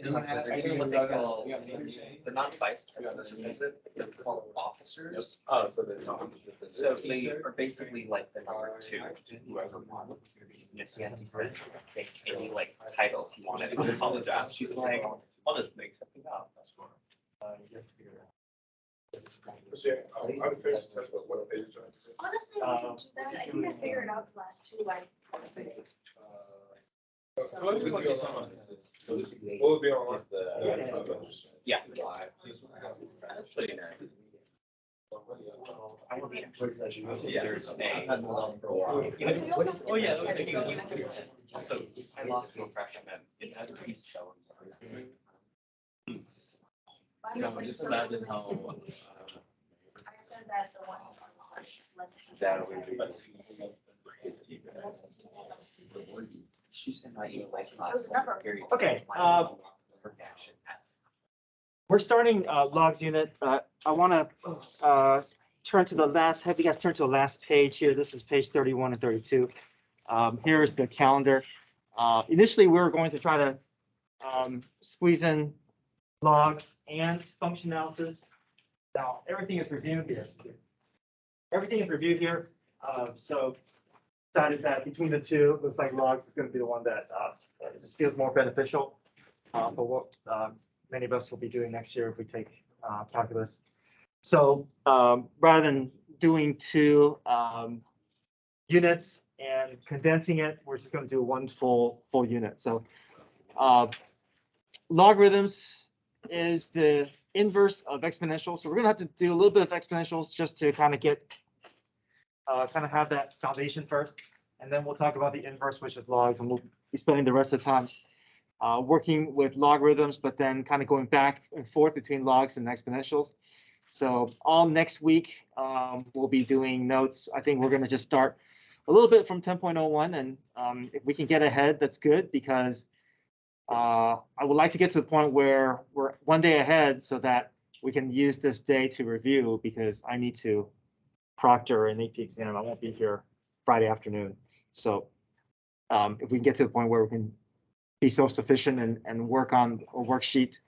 even what they call, they're not vice presidents, they're called officers. Oh, so there's no. So they are basically like the number two to whoever won. Yes, Nancy said, take any like title you wanted to apologize. She's like, I'll just make something up. Honestly, we should do that. I think I figured out the last two, like. Will it be on? Yeah. I will be actually. There's a. Oh, yeah. Also, I lost my freshman. It's a piece show. Just imagine how. I said that the one. That would be. She's in my like class. Okay, we're starting logs unit. I want to turn to the last, have you guys turn to the last page here. This is page 31 and 32. Here's the calendar. Initially, we were going to try to squeeze in logs and function analysis. Now, everything is reviewed here. Everything is reviewed here. So decided that between the two, looks like logs is going to be the one that just feels more beneficial for what many of us will be doing next year if we take calculus. So rather than doing two units and condensing it, we're just going to do one full unit. So logarithms is the inverse of exponentials. So we're going to have to do a little bit of exponentials just to kind of get have that foundation first, and then we'll talk about the inverse, which is logs, and we'll be spending the rest of the time working with logarithms, but then kind of going back and forth between logs and exponentials. So all next week, we'll be doing notes. I think we're going to just start a little bit from 10.01, and if we can get ahead, that's good, because I would like to get to the point where we're one day ahead so that we can use this day to review, because I need to proctor an AP exam. I won't be here Friday afternoon. So if we can get to the point where we can be self-sufficient and work on a worksheet,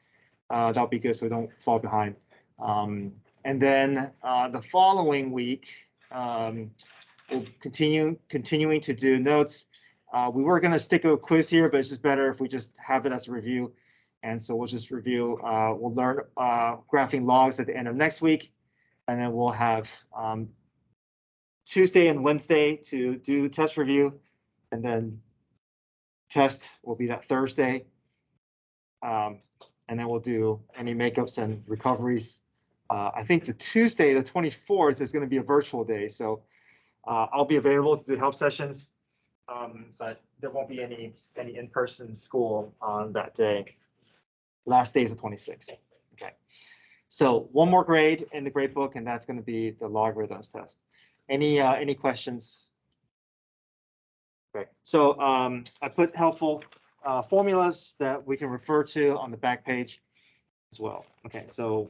that'll be good so we don't fall behind. And then the following week, we'll continuing to do notes. We were going to stick a quiz here, but it's just better if we just have it as a review. And so we'll just review, we'll learn graphing logs at the end of next week. And then we'll have Tuesday and Wednesday to do test review, and then test will be that Thursday. And then we'll do any makeups and recoveries. I think the Tuesday, the 24th, is going to be a virtual day. So I'll be available to do help sessions, but there won't be any in-person school on that day. Last day is the 26th. Okay. So one more grade in the grade book, and that's going to be the logarithms test. Any questions? Okay, so I put helpful formulas that we can refer to on the back page as well. Okay, so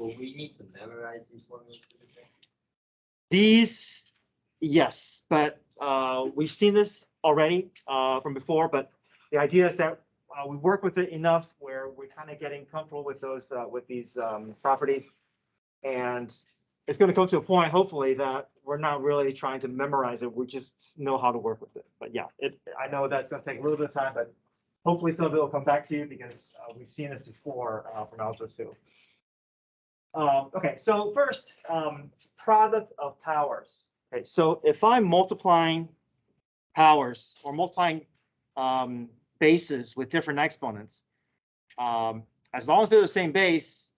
Will we need to memorize these formulas? these, yes, but we've seen this already from before, but the idea is that we work with it enough where we're kind of getting comfortable with those with these properties, and it's going to come to a point, hopefully, that we're not really trying to memorize it. We just know how to work with it. But yeah, I know that's going to take a little bit of time, but hopefully some of it will come back to you, because we've seen this before from Algebra 2. Okay, so first, product of powers. Okay, so if I'm multiplying powers or multiplying bases with different exponents, as long as they're the same base,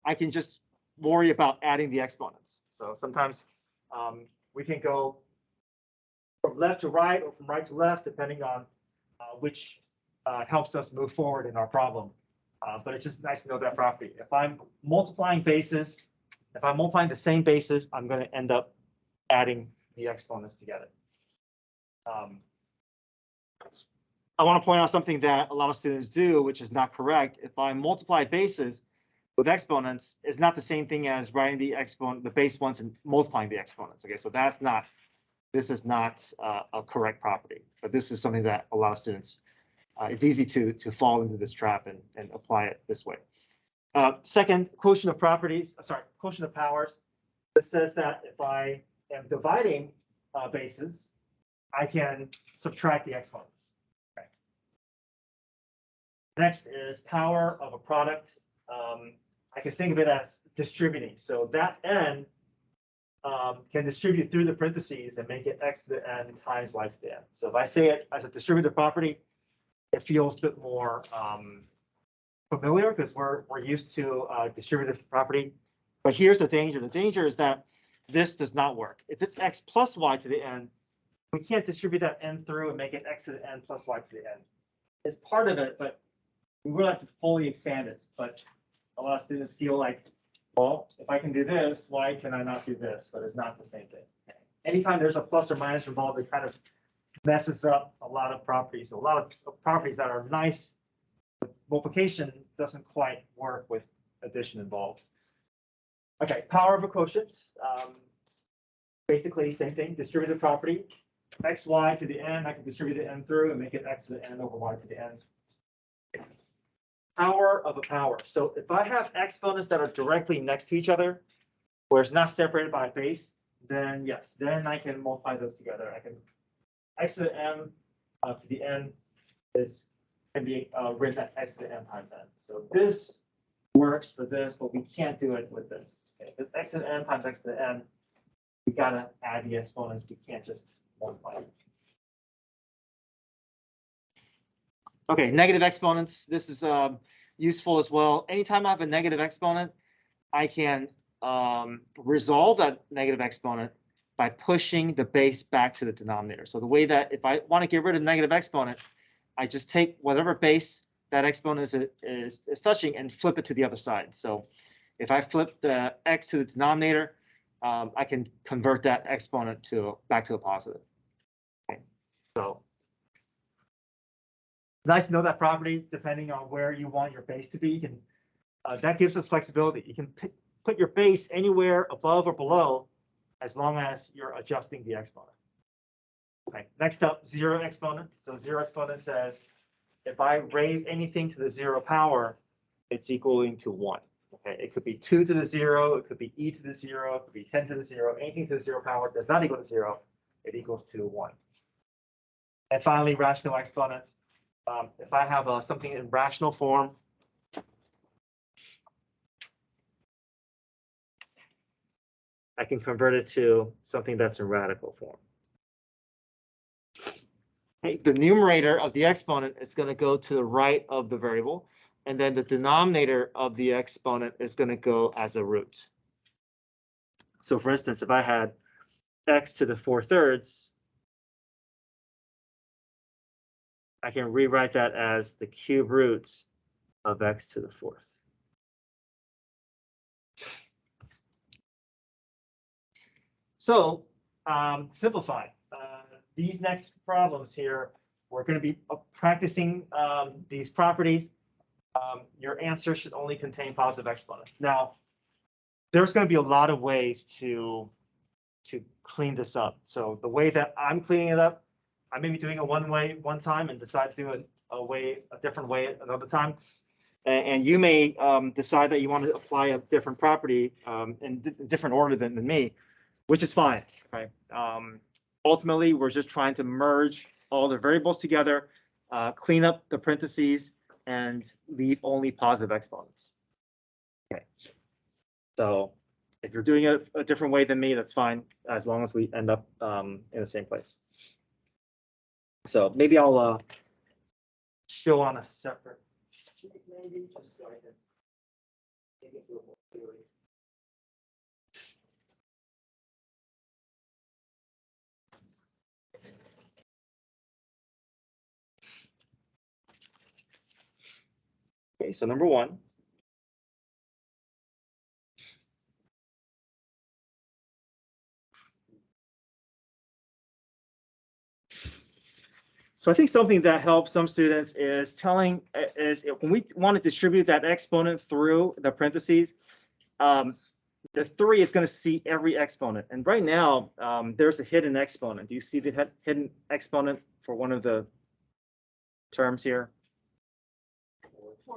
I can just worry about adding the exponents. So sometimes we can go from left to right or from right to left, depending on which helps us move forward in our problem. But it's just nice to know that property. If I'm multiplying bases, if I'm multiplying the same bases, I'm going to end up adding the exponents together. I want to point out something that a lot of students do, which is not correct. If I multiply bases with exponents, it's not the same thing as writing the exponent, the base ones, and multiplying the exponents. Okay, so this is not a correct property, but this is something that a lot of students it's easy to fall into this trap and apply it this way. Second, quotient of properties, quotient of powers. This says that if I am dividing bases, I can subtract the exponents. Okay. Next is power of a product. I can think of it as distributing. So that n can distribute through the parentheses and make it x to the n times y to the n. So if I say it as a distributive property, it feels a bit more familiar because we're used to distributive property. But here's the danger. The danger is that this does not work. If it's x plus y to the n, we can't distribute that n through and make it x to the n plus y to the n. It's part of it, but we will have to fully expand it. But a lot of students feel like, well, if I can do this, why can I not do this? But it's not the same thing. Anytime there's a plus or minus involved, it kind of messes up a lot of properties. A lot of properties that are nice, multiplication doesn't quite work with addition involved. Okay, power of a quotient. Basically, same thing, distributive property. X, y to the n, I can distribute the n through and make it x to the n over y to the n. Power of a power. So if I have exponents that are directly next to each other, where it's not separated by a base, then yes, then I can multiply those together. I can x to the m to the n can be written as x to the m times n. So this works for this, but we can't do it with this. Okay, if it's x to the n times x to the n, we gotta add the exponents. We can't just multiply it. Okay, negative exponents. This is useful as well. Anytime I have a negative exponent, I can resolve that negative exponent by pushing the base back to the denominator. So the way that if I want to get rid of negative exponent, I just take whatever base that exponent is touching and flip it to the other side. So if I flip the x to the denominator, I can convert that exponent back to a positive. Okay. So it's nice to know that property depending on where you want your base to be. You can, that gives us flexibility. You can put your base anywhere above or below as long as you're adjusting the exponent. Okay, next up, zero exponent. So zero exponent says if I raise anything to the zero power, it's equaling to 1. Okay, it could be 2 to the 0, it could be e to the 0, it could be 10 to the 0. Anything to the 0 power does not equal to 0, it equals to 1. And finally, rational exponent. If I have something in rational form, I can convert it to something that's in radical form. Okay, the numerator of the exponent is going to go to the right of the variable, and then the denominator of the exponent is going to go as a root. So for instance, if I had x to the 4/3, I can rewrite that as the cube root of x to the 4th. So simplify. These next problems here, we're going to be practicing these properties. Your answer should only contain positive exponents. Now, there's going to be a lot of ways to clean this up. So the way that I'm cleaning it up, I may be doing it one way one time and decide to do it a different way another time. And you may decide that you want to apply a different property in different order than me, which is fine. Right? Ultimately, we're just trying to merge all the variables together, clean up the parentheses, and leave only positive exponents. Okay. So if you're doing it a different way than me, that's fine, as long as we end up in the same place. So maybe I'll show on a separate sheet, maybe just so I can make it a little more clearly. Okay, so number 1. So I think something that helps some students is when we want to distribute that exponent through the parentheses, the 3 is going to see every exponent. And right now, there's a hidden exponent. Do you see the hidden exponent for one of the terms here?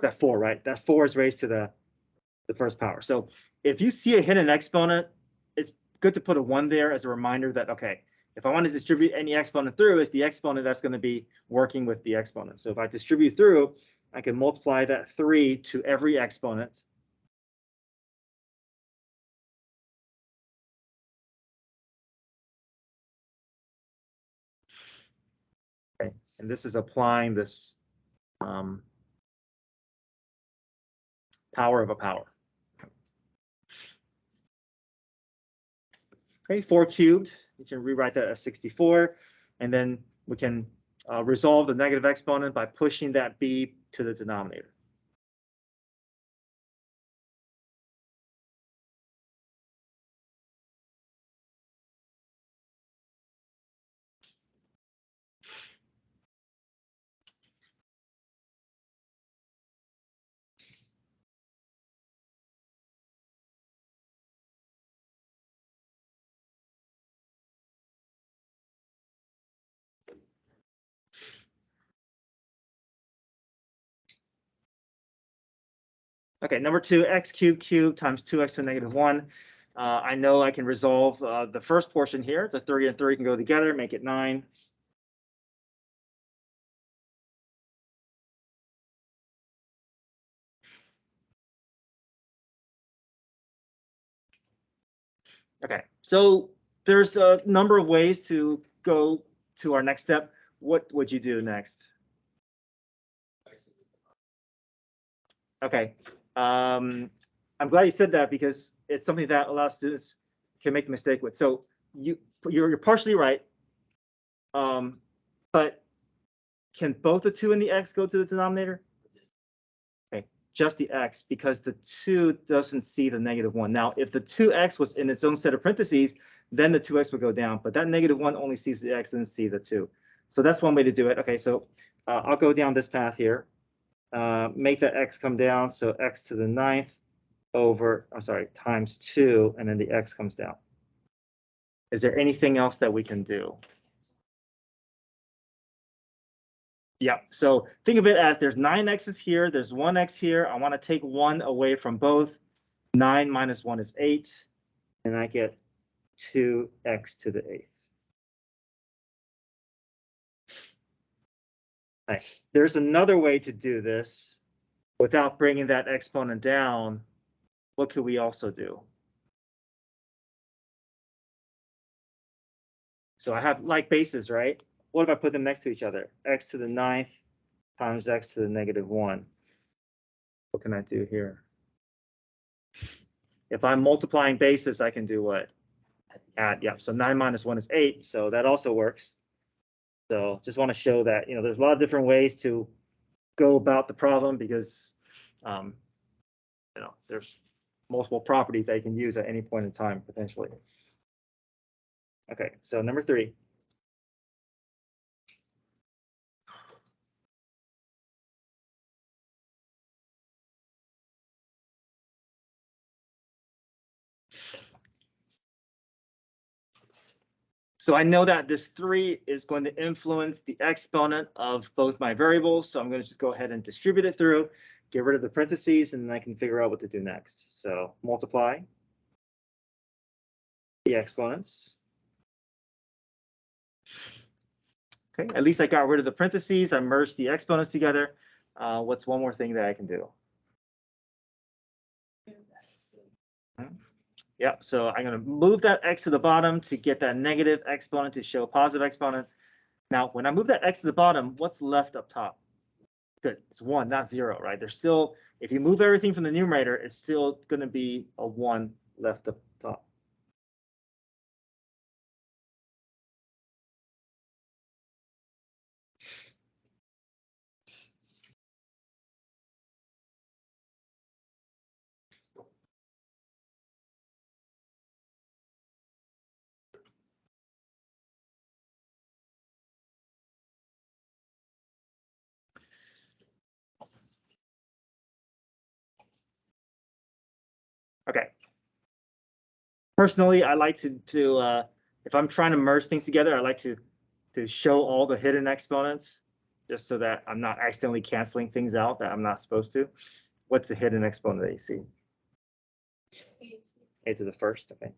that 4, right? That 4 is raised to the first power. So if you see a hidden exponent, it's good to put a 1 there as a reminder that, okay, if I want to distribute any exponent through, it's the exponent that's going to be working with the exponent. So if I distribute through, I can multiply that 3 to every exponent. Okay, and this is applying this power of a power. Okay, 4 cubed, you can rewrite that as 64, and then we can resolve the negative exponent by pushing that b to the denominator. Okay, number 2, x cubed times 2x to the negative 1. I know I can resolve the first portion here. The 3 and 3 can go together, make it 9. Okay, so there's a number of ways to go to our next step. What would you do next? Okay, I'm glad you said that because it's something that a lot of students can make a mistake with. So you're partially right, but can both the 2 and the x go to the denominator? Okay, just the x, because the 2 doesn't see the negative 1. Now, if the 2x was in its own set of parentheses, then the 2x would go down, but that negative 1 only sees the x and doesn't see the 2. So that's one way to do it. Okay, so I'll go down this path here. Make that x come down, so x to the 9th over, I'm sorry, times 2, and then the x comes down. Is there anything else that we can do? Yeah, so think of it as there's 9 x's here, there's 1 x here. I want to take 1 away from both. 9 minus 1 is 8, and I get 2x to the 8th. Right. There's another way to do this without bringing that exponent down. What could we also do? So I have like bases, right? What if I put them next to each other? X to the 9th times x to the negative 1. What can I do here? If I'm multiplying bases, I can do what? Add, yeah, so 9 minus 1 is 8, so that also works. So just want to show that, there's a lot of different ways to go about the problem because, there's multiple properties that you can use at any point in time, potentially. Okay, so number 3. So I know that this 3 is going to influence the exponent of both my variables. So I'm going to just go ahead and distribute it through, get rid of the parentheses, and then I can figure out what to do next. So multiply the exponents. Okay, at least I got rid of the parentheses. I merged the exponents together. What's one more thing that I can do? Yeah, so I'm going to move that x to the bottom to get that negative exponent to show a positive exponent. Now, when I move that x to the bottom, what's left up top? Good, it's 1, not 0, right? There's still, if you move everything from the numerator, it's still going to be a 1 left up top. Okay. Personally, I like to if I'm trying to merge things together, I like to show all the hidden exponents. just so that I'm not accidentally canceling things out that I'm not supposed to. What's the hidden exponent that you see? A to the first, okay.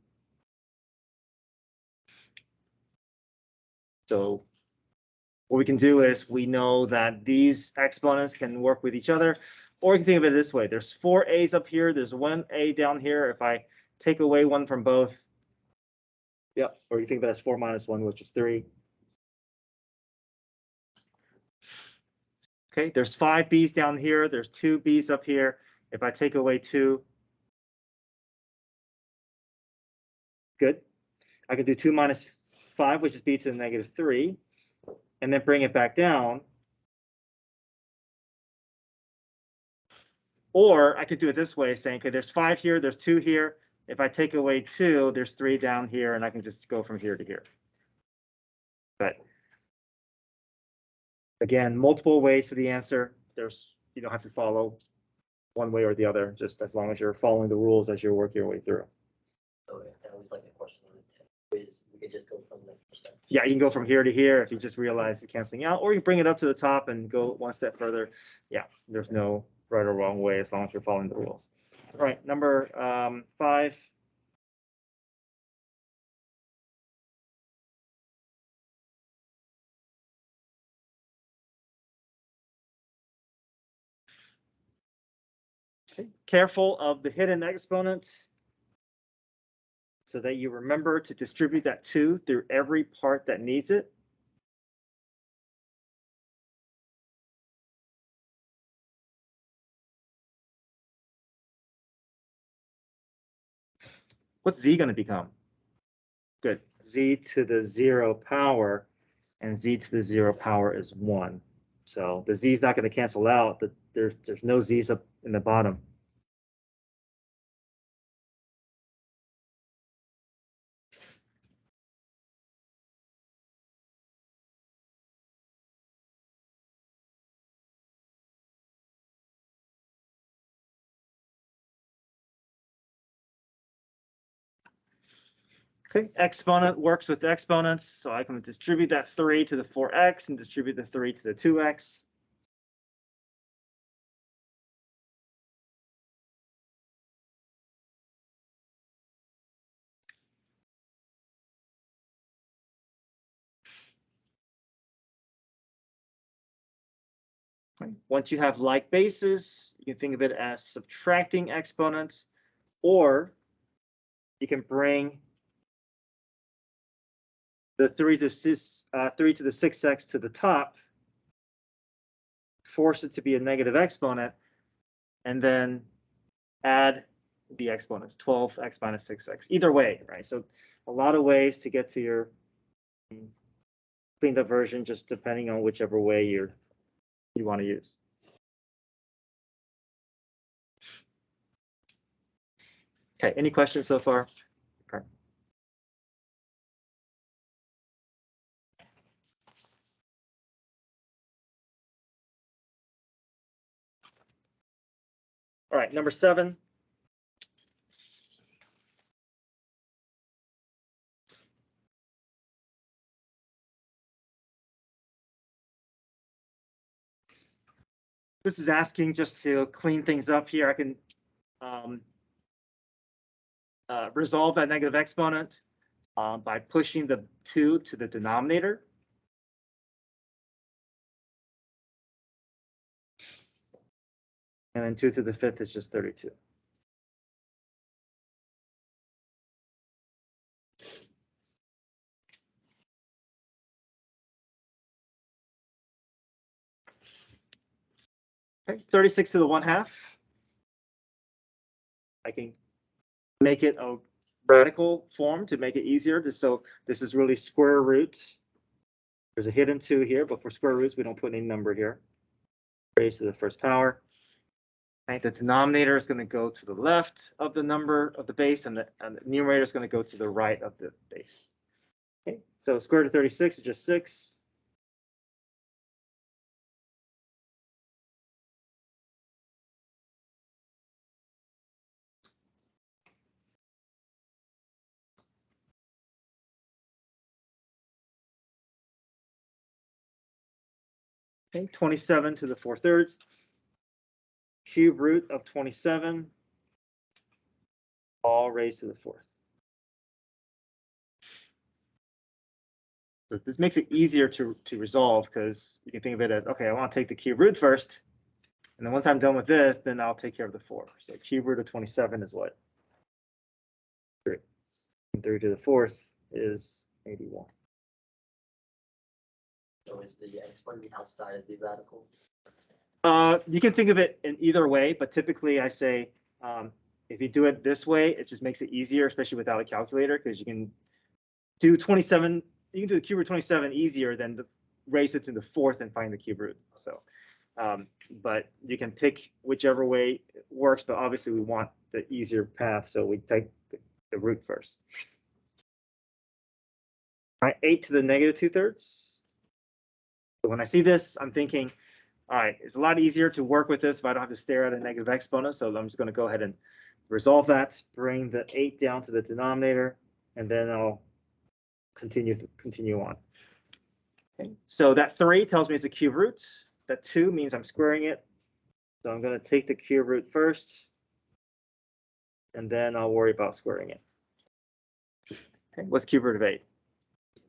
So what we can do is we know that these exponents can work with each other, or you can think of it this way. There's 4 A's up here. There's 1 A down here. If I take away one from both, yep, or you think of it as 4 minus 1, which is 3. Okay, there's 5 B's down here. There's 2 B's up here. If I take away 2, good. I can do 2 minus 5, which is B to the negative 3, and then bring it back down. Or I could do it this way, saying, okay, there's 5 here, there's 2 here. If I take away 2, there's 3 down here, and I can just go from here to here. But again, multiple ways to the answer. You don't have to follow one way or the other, just as long as you're following the rules as you work your way through. So if that was like a question on the quiz, we could just go from the perspective. Yeah, you can go from here to here if you just realize it's canceling out, or you bring it up to the top and go one step further. Yeah, there's no right or wrong way as long as you're following the rules. All right, number 5. Okay. Careful of the hidden exponent so that you remember to distribute that 2 through every part that needs it. What's z going to become? Good. Z to the 0 power, and z to the 0 power is 1. So the z is not going to cancel out, but there's no z's up in the bottom. Okay, exponent works with exponents, so I can distribute that 3 to the 4x and distribute the 3 to the 2x. Okay. Once you have like bases, you can think of it as subtracting exponents, or you can bring the 3 to the 6x to the top, force it to be a negative exponent, and then add the exponents, 12x minus 6x. Either way, right? So a lot of ways to get to your cleaned up version, just depending on whichever way you want to use. Okay, any questions so far? Okay. All right, number 7. This is asking just to clean things up here. I can resolve that negative exponent by pushing the 2 to the denominator. And then 2 to the 5th is just 32. Okay, 36 to the 1/2. I can make it a radical form to make it easier. So this is really square root. There's a hidden 2 here, but for square roots, we don't put any number here. Raised to the first power. Right, the denominator is going to go to the left of the number of the base, and the numerator is going to go to the right of the base. Okay, so square root of 36 is just 6. Okay, 27 to the 4/3. Cube root of 27, all raised to the 4th. So this makes it easier to resolve because you can think of it as, okay, I want to take the cube root first. And then once I'm done with this, then I'll take care of the 4. So cube root of 27 is what? 3. And 3 to the 4th is 81. So is the exponent outside of the radical? You can think of it in either way, but typically I say if you do it this way, it just makes it easier, especially without a calculator, because you can do 27. You can do the cube root 27 easier than raise it to the 4th and find the cube root. So, but you can pick whichever way works, but obviously we want the easier path, so we take the root first. All right, 8 to the negative 2/3. So when I see this, I'm thinking, all right, it's a lot easier to work with this if I don't have to stare at a negative exponent. So I'm just going to go ahead and resolve that, bring the 8 down to the denominator, and then I'll continue on. Okay. So that 3 tells me it's a cube root. That 2 means I'm squaring it. So I'm going to take the cube root first, and then I'll worry about squaring it. Okay. What's cube root of 8?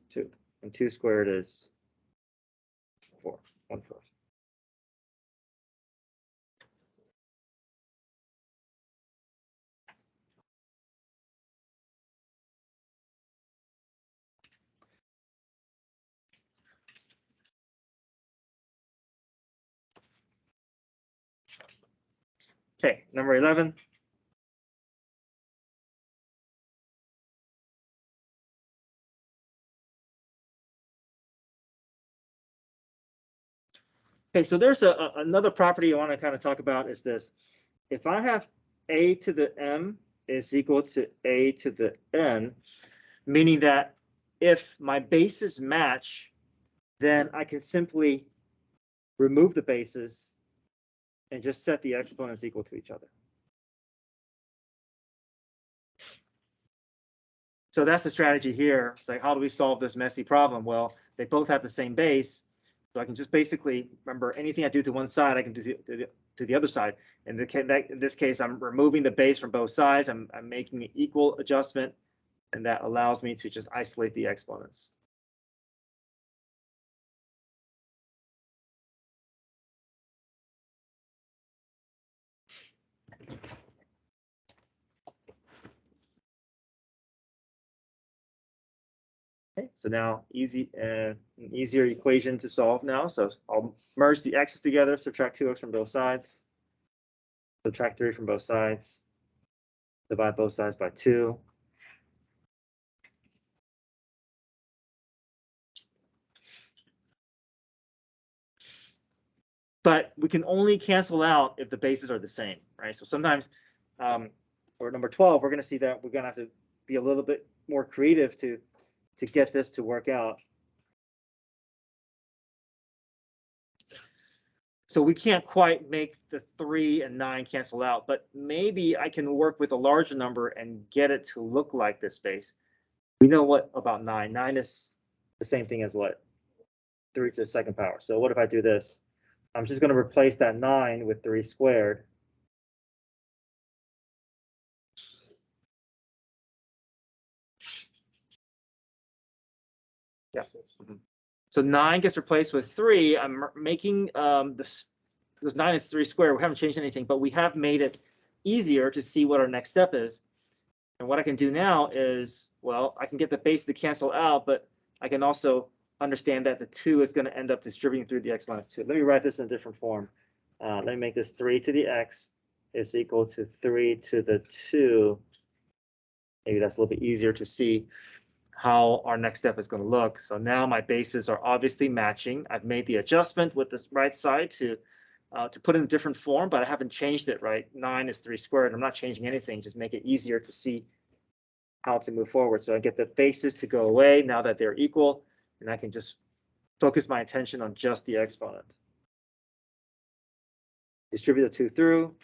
2. And 2 squared is 4. 1/4. Okay, number 11. Okay, so there's another property I want to kind of talk about is this. If I have a to the m is equal to a to the n, meaning that if my bases match, then I can simply remove the bases and just set the exponents equal to each other. So that's the strategy here. It's like, how do we solve this messy problem? Well, they both have the same base. So I can just basically, remember, anything I do to one side, I can do to the other side. In this case, I'm removing the base from both sides. I'm making an equal adjustment, and that allows me to just isolate the exponents. Okay, so now an easier equation to solve now. So I'll merge the x's together, subtract 2x from both sides, subtract 3 from both sides, divide both sides by 2. But we can only cancel out if the bases are the same, right? So sometimes, for number 12, we're going to see that we're going to have to be a little bit more creative to get this to work out. So we can't quite make the 3 and 9 cancel out, but maybe I can work with a larger number and get it to look like this base. We know what about 9? 9 is the same thing as what? 3 to the 2nd power. So what if I do this? I'm just going to replace that 9 with 3 squared. Yeah. So 9 gets replaced with 3. I'm making this, because 9 is 3 squared. We haven't changed anything, but we have made it easier to see what our next step is. And what I can do now is, well, I can get the base to cancel out, but I can also understand that the 2 is going to end up distributing through the x minus 2. Let me write this in a different form. Let me make this 3 to the x is equal to 3 to the 2. Maybe that's a little bit easier to see how our next step is going to look. So now my bases are obviously matching. I've made the adjustment with this right side to put in a different form, but I haven't changed it, right? 9 is 3 squared. I'm not changing anything, just make it easier to see how to move forward. So I get the bases to go away now that they're equal, and I can just focus my attention on just the exponent. Distribute the 2 through.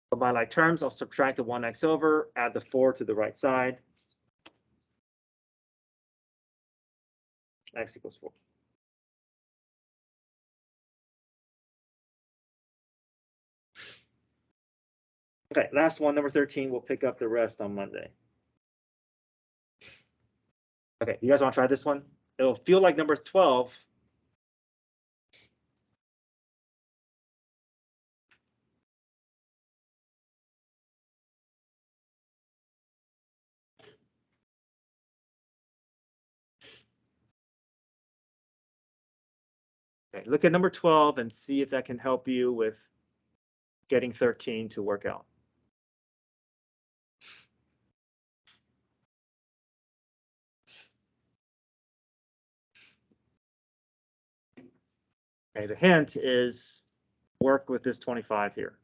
For my like terms, I'll subtract the 1x over, add the 4 to the right side. X equals 4. Okay, last one, number 13. We'll pick up the rest on Monday. Okay, you guys want to try this one? It'll feel like number 12. Okay, look at number 12 and see if that can help you with getting 13 to work out. Okay, the hint is work with this 25 here.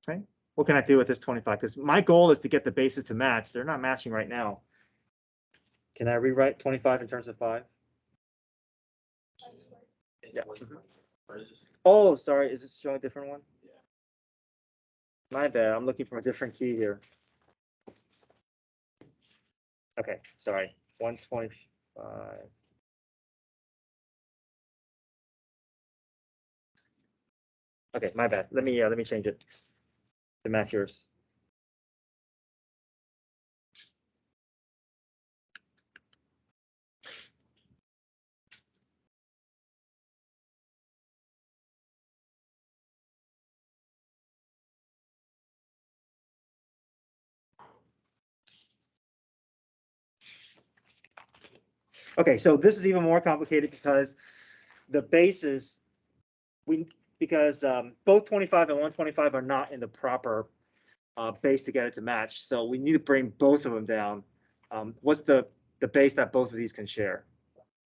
Okay, what can I do with this 25? Because my goal is to get the bases to match. They're not matching right now. Can I rewrite 25 in terms of 5? Yeah. Oh, sorry, is it showing a different one? My bad, I'm looking for a different key here. Okay, sorry, 125. Okay, my bad. Let me change it to match yours. Okay, so this is even more complicated because the bases, because both 25 and 125 are not in the proper base to get it to match. So we need to bring both of them down. What's the base that both of these can share?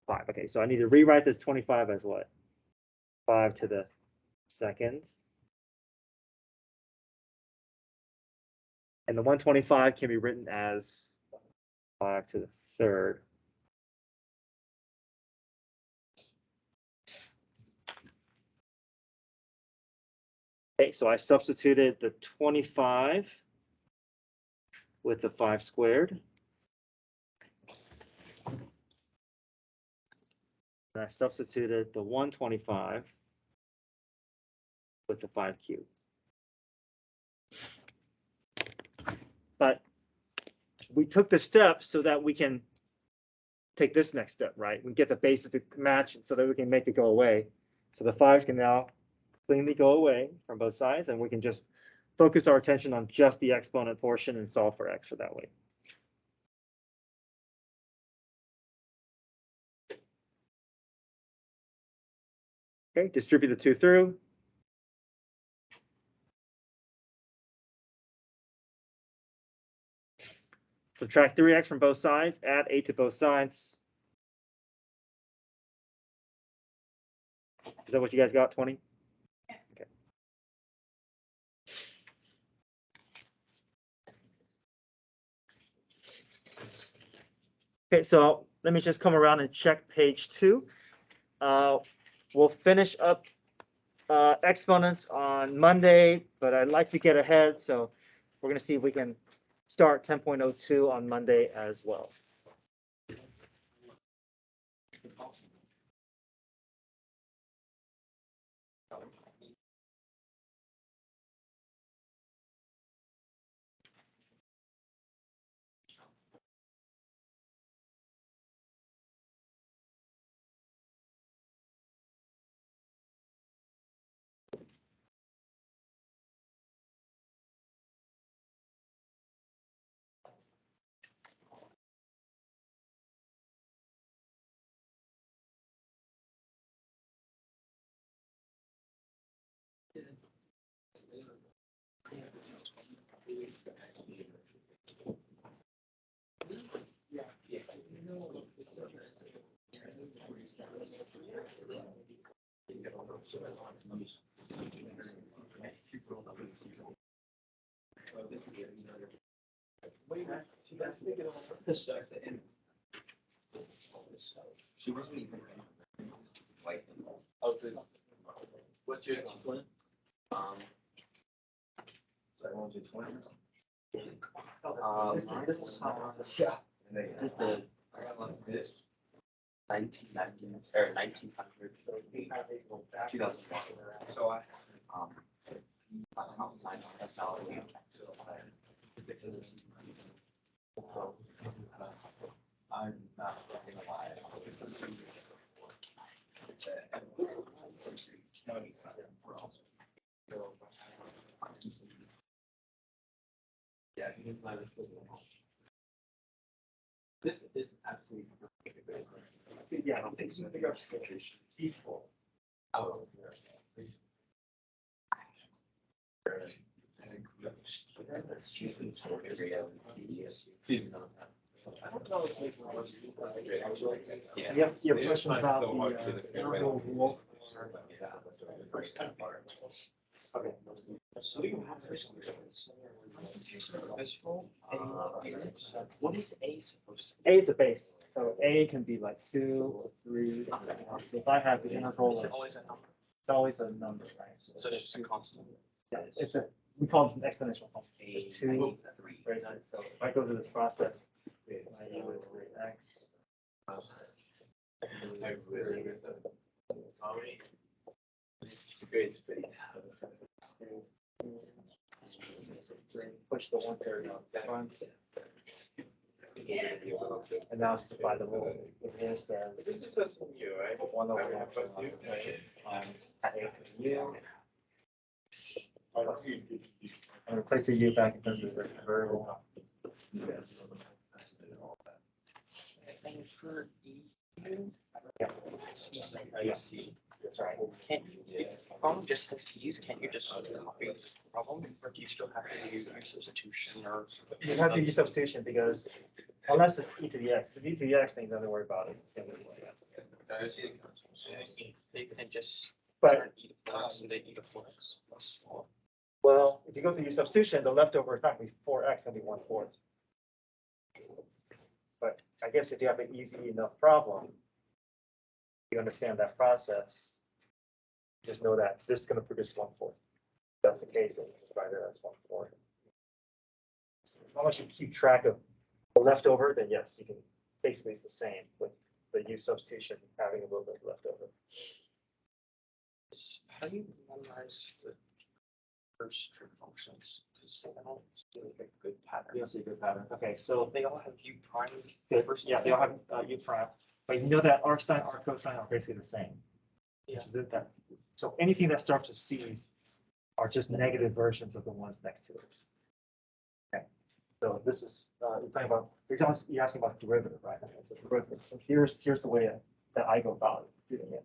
5. Okay, so I need to rewrite this 25 as what? 5 to the second. And the 125 can be written as 5 to the third. Okay, so I substituted the 25 with the 5 squared. And I substituted the 125 with the 5 cubed. But we took the steps so that we can take this next step, right? We get the bases to match so that we can make it go away. So the 5s can now cleanly go away from both sides, and we can just focus our attention on just the exponent portion and solve for x for that way. Okay, distribute the 2 through. Subtract 3x from both sides, add 8 to both sides. Is that what you guys got, 20? Okay. Okay, so let me just come around and check page 2. We'll finish up exponents on Monday, but I'd like to get ahead, so we're going to see if we can start 10.02 on Monday as well. She must be like, What's your exponent? so I want to do 20. This is yeah. Did the 1990 or 1900, 2001. So I. Outside technology. I'm not gonna lie. Yeah, this is absolutely. Yeah, I don't think so. I think that's peaceful. Oh. You have a question about the interval rule? Okay. So you have this rule. What is A supposed to be? A is a base, so A can be like 2 or 3. If I have the interval, Is it it's always a number? always a number, right? So it's just a constant. Yeah, we call it an exponential function. A There's 2 3. races, so if I go through this process, I do it for x. Push the 1/3 out front. And now it's by the rule. It says This is just you, right? 1 over I x plus you. times a to u. And replace the u back in terms of the variable. And for E. I see. That's right. Can't you, the problem just has keys, can't you just copy the problem, or do you still have to use your substitution or? You have to use substitution because unless it's e to the x, if it's e to the x, then you don't worry about it. It's gonna be like that. They can just But turn E to plus and they E to plus. well, if you go through your substitution, the leftover is not gonna be 4x, it'll be 1/4. But I guess if you have an easy enough problem, you understand that process. Just know that this is going to produce 1/4. If that's the case, then you can write it as 1/4. As long as you keep track of the leftover, then yes, you can. Basically, it's the same with the use substitution having a little bit left over. How do you memorize the first trig functions? Because I don't see like a good pattern. You don't see a good pattern. Okay, so They all have U prime. yeah, they all have u prime, but you know that arc sine, arc cosine are basically the same. Yeah. That. So anything that starts with c's are just negative versions of the ones next to it. Okay, so this is you're talking about you're asking about derivative, right? Okay, so derivative. So here's the way that I go about doing it.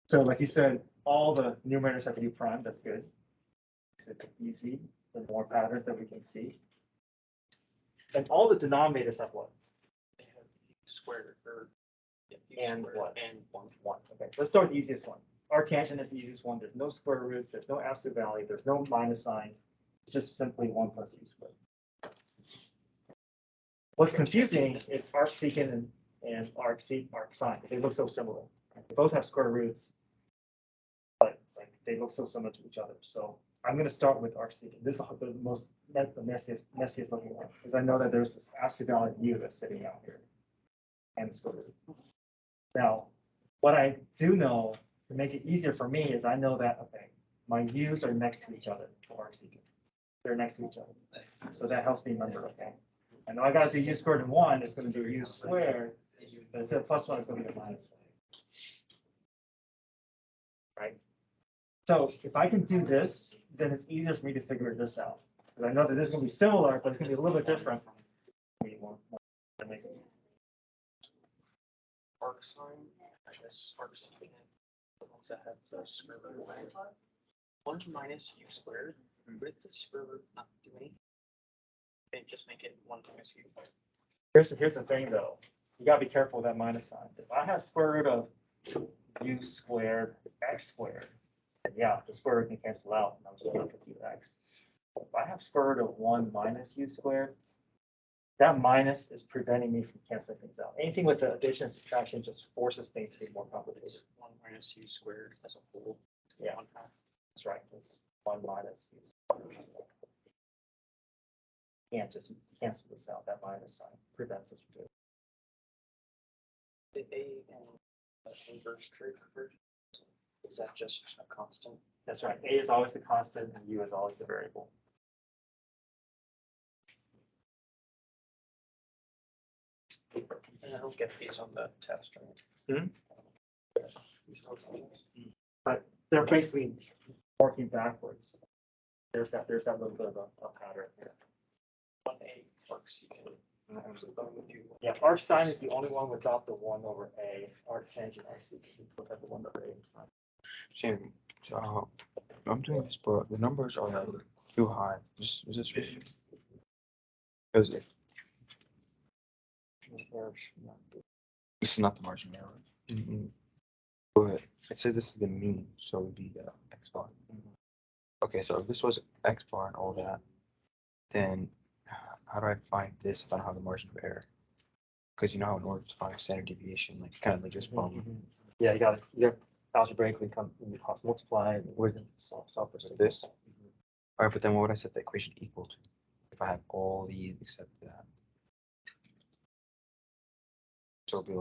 So like you said, all the numerators have u prime, that's good. Makes it easy, the more patterns that we can see. And all the denominators have what? They have U squared or. Yeah, U And squared what? And 1. Okay, let's start with the easiest one. Arctangent is the easiest one. There's no square roots, there's no absolute value, there's no minus sign. It's just simply 1 plus u squared. What's confusing is arcsecant and arcsine. They look so similar. They both have square roots, but it's like they look so similar to each other. So I'm going to start with arcsecant. This is the messiest looking one, because I know that there's this absolute value u that's sitting out here, and the square root. Now, what I do know to make it easier for me is I know that my u's are next to each other for arcsecant. They're next to each other, so that helps me remember. Okay. I know I got to do u squared in 1, it's going to be u squared, but instead of plus 1, it's going to be a minus 1. Right? So if I can do this, then it's easier for me to figure this out. Because I know that this is going to be similar, but it's going to be a little bit different. That makes sense. Arc sine, I guess arc secant. The ones that have the square root. 1 minus u squared with the square root not do anything. And just make it 1 times u. Here's the thing though. You gotta be careful with that minus sign. If I have square root of u squared x squared, then yeah, the square root can cancel out and I'm just left with 2x. If I have square root of 1 minus u squared, that minus is preventing me from canceling things out. Anything with the addition and subtraction just forces things to be more complicated. One minus u squared as a whole. Yeah. 1/2. That's right. That's 1 minus u squared. Can't just cancel this out. That minus sign prevents us from doing The A and inverse trig conversion, is that just a constant? it. That's right. A is always the constant and u is always the variable. And I don't get these on the test, right? Hmm? These are things. But they're basically working backwards. There's that little bit of a pattern here. 1A works, you can actually go with you. Yeah, arc sine is the only one without the 1 over a. Arctangent, I see, without the 1 over a. Same. So I'm doing this, but the numbers are like too high. Is this because if this is not the margin error, but it says this is the mean, so it would be x bar. Okay, so if this was x bar and all that, then how do I find this if I don't have the margin of error? Because you know how in order to find standard deviation, like kind of like this problem Yeah, you got algebraically come, you cross multiply and With- solve for with this. All right, but then what would I set the equation equal to if I have all these except that? So it'll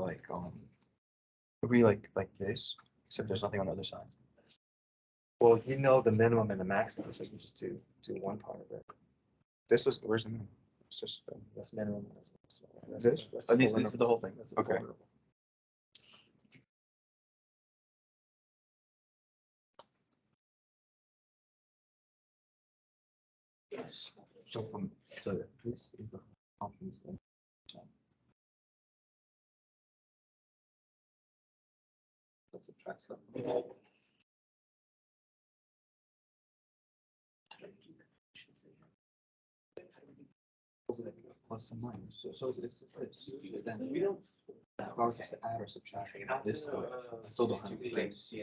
be like this, except there's nothing on the other side. Well, you know the minimum and the maximum, so you just do one part of it. This was where's the minimum? It's just That's minimum. That's maximum. This? That's Oh, the these- whole this is the whole thing. That's the Okay. whole interval. Yes. so this is the confidence thing. Let's subtract something. Plus and minus. So this is this. Then we don't. If I were just to add or subtract this to it, I still don't have the place.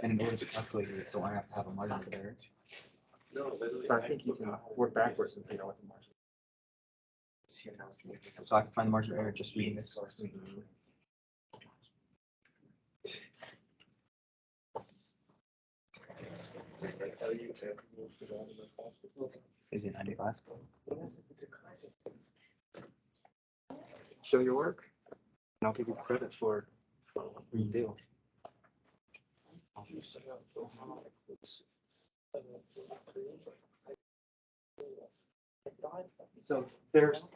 And in order to calculate it, so I have to have a margin of error. No, literally. But I think you can work backwards and figure out what the margin. So I can find the margin of error just reading this source. Is it 95? Show your work. And I'll give you credit for what you do. So there's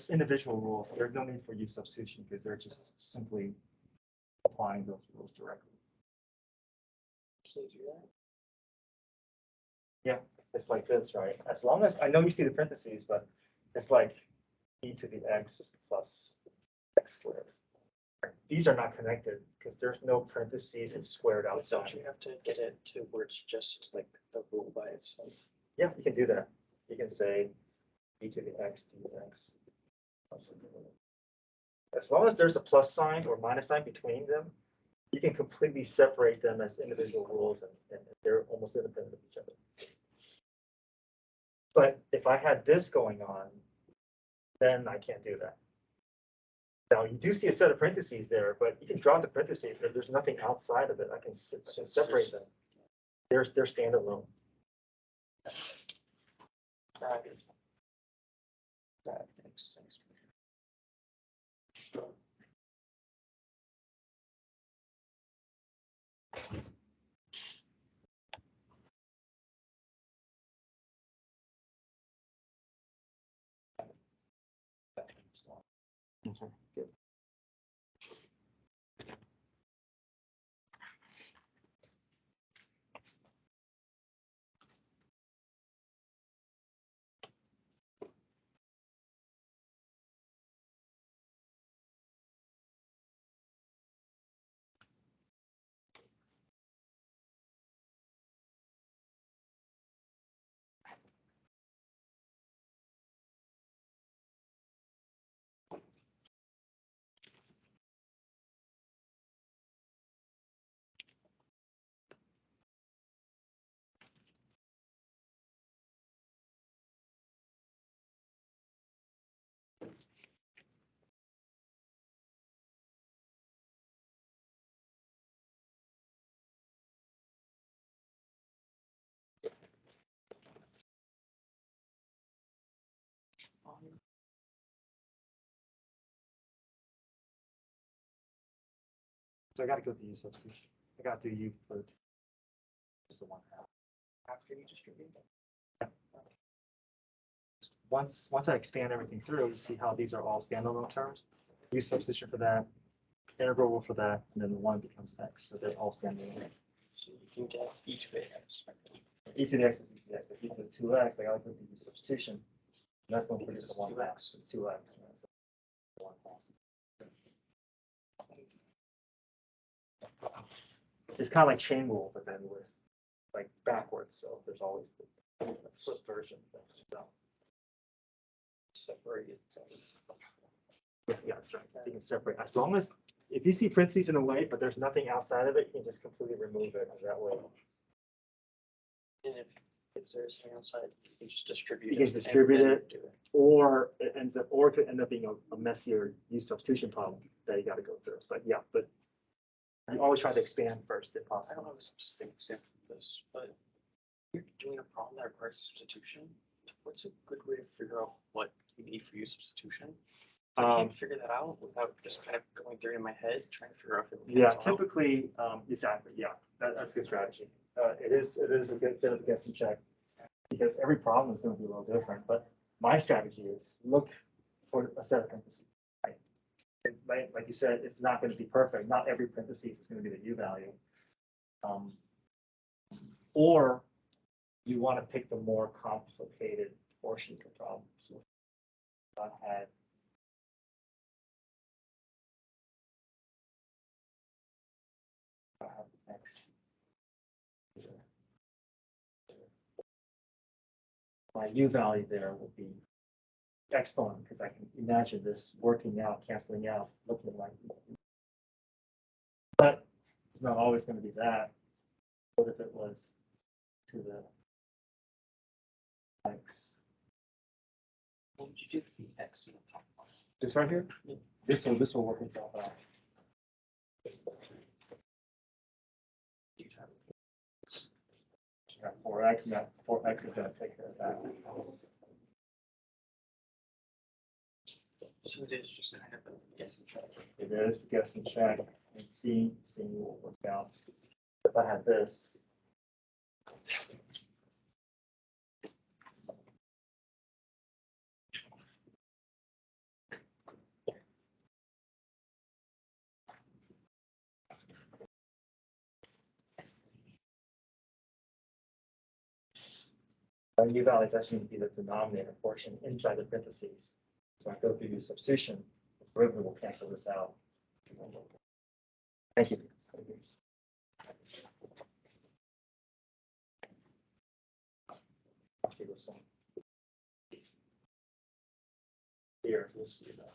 individual rules. There's no need for use substitution because they're just simply applying those rules directly. Can you do that? Yeah, it's like this, right? As long as, I know you see the parentheses, but it's like e to the x plus x squared. These are not connected because there's no parentheses and squared Don't outside. you have to get it to where it's just like the rule by itself? Yeah, you can do that. You can say e to the x dx. As long as there's a plus sign or minus sign between them, you can completely separate them as individual rules and they're almost independent of each other. But if I had this going on, then I can't do that. Now, you do see a set of parentheses there, but you can draw the parentheses. If there's nothing outside of it, I can separate them. They're standalone. Thanks. So I gotta go to U substitution. I gotta do U for just the one half. After you distribute. Once I expand everything through, you see how these are all standalone terms. U substitution for that, integral for that, and then the one becomes x. So they're all standalone. So you can get each of it as. E to the x is e to the x. If e to the 2x, I gotta go to U substitution. And that's going to produce the one half. It's 2x. And that's the one half. It's kind of like chain rule, but then with like backwards. So there's always the flip version. Separated. Yeah, that's right. You can separate as long as if you see parentheses in a way, but there's nothing outside of it, you can just completely remove it that way. And if there's something outside, you can just distribute You it. can just distribute and then it. do it. Or it ends up, or it could end up being a messier use substitution problem that you got to go through. But yeah, but you always try to expand first if I don't possible. have a specific example of this, but if you're doing a problem that requires substitution, what's a good way to figure out what you need for use substitution? So I can't figure that out without just kind of going through it in my head, trying to figure out if it Yeah, cancels out. typically, exactly. Yeah, that's a good strategy. It is a good bit of a guessing check because every problem is going to be a little different. But my strategy is look for a set of parentheses. Right? Like you said, it's not going to be perfect. Not every parentheses is going to be the U value. Or you want to pick the more complicated portion of the problem. So I had X. My U value there will be exponent because I can imagine this working out, canceling out, looking like. But it's not always going to be that. What if it was to the X? What would you do with the X in the top one? This right here? This will work itself out. You'd have- You got 4x, and that 4x is going to take care of that. So it is just kind of a guessing check. It is guess and check and seeing what works out. If I had this. U value is actually going to be the denominator portion inside the parentheses. So I go through substitution, the derivative will cancel this out. Thank you. I'll do this one. Here, we'll see that.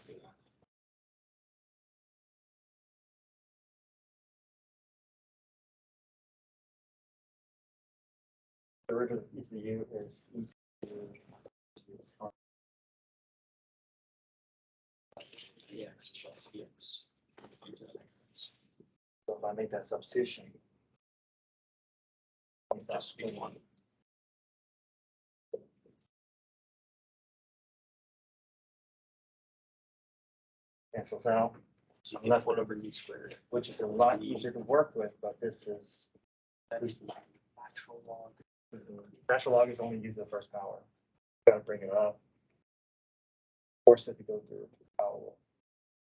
The derivative of e to the u is e to Dx plus dx. So if I make that substitution. Just be one. Cancels out, So you I'm get left 1 over u squared. which is a lot easier to work with, but this is. That is the natural log. Natural log is only used in the first power. Gotta bring it up. Force it to go through the power rule.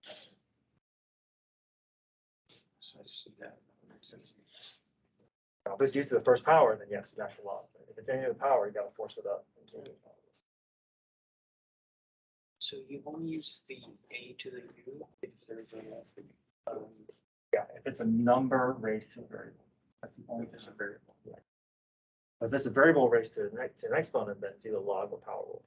So I just see that. Makes sense. Now, if it's used to the first power, then yes, natural log. If it's any other power, you gotta force it up. So you only use the a to the u if there's a Yeah, if it's a number raised to a variable. That's the only if thing. there's a variable. If it's a variable raised to an exponent, then it's either log or power rule.